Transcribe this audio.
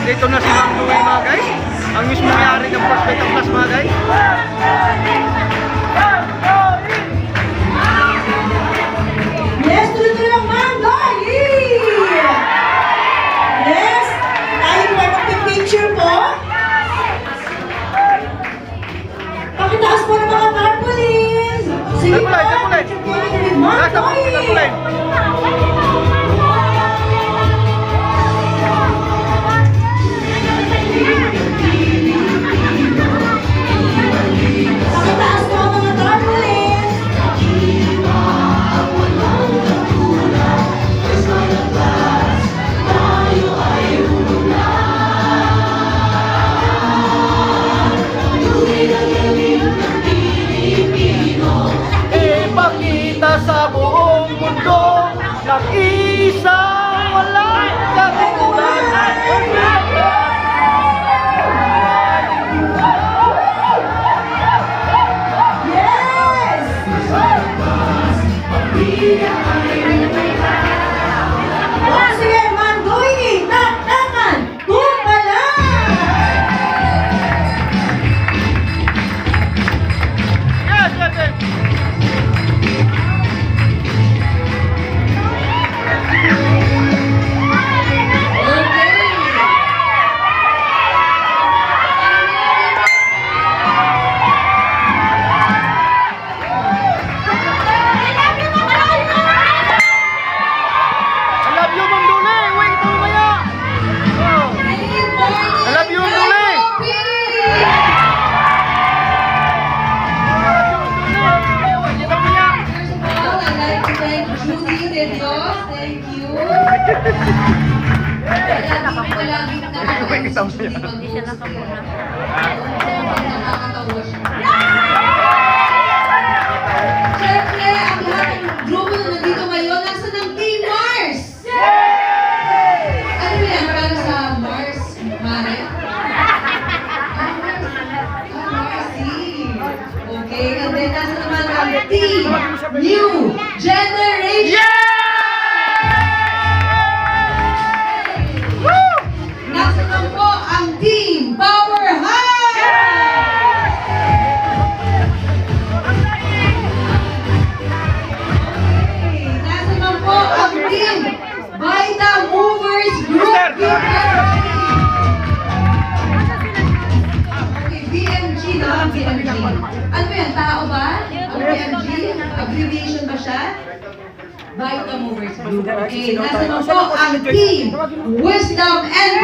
Nandito na si Ma'am Louie mga guys. Ang mismo mayari ng First Beta Plus mga guys. Yes, tuloy-tuloy lang Ma'am Louie! Yes, tayo po ay magpipicture po. Pakitaas po ng mga tarpaulin. Sige po, picture po natin with Ma'am Louie. Pakitaas po ang mga tarpaulin. Ipakita sa buong mundo ng isang walang katulad. Yes! Once again, Ma'am Louie, taktakan, tumpalan! Yes, yes, yes. I love you, Ma'am Louie. Wait, mamaya. Oh. I love you, Ma'am Louie. First of all, I'd like to thank Judy De Dios. Thank you. Palagi nakakatawa si Judy pag Siya nakapuna. nakakatawa siya. Siyempre, ang lahat ng grupo na nandito ngayon, nasa ng Team Mars! Ano yan? Para sa Mars? Mare? Marcy. Okay, and then nasa naman ang Team New Generation! Nasa naman po ang Team Power High! Nasa naman po ang Team Vita Movers Group! Okay, BMG na BMG. Ano ba yan? Tao ba? Ang BMG? Abbreviation ba siya? Vita Movers Group. Okay, nasa naman po ang Team Wisdom and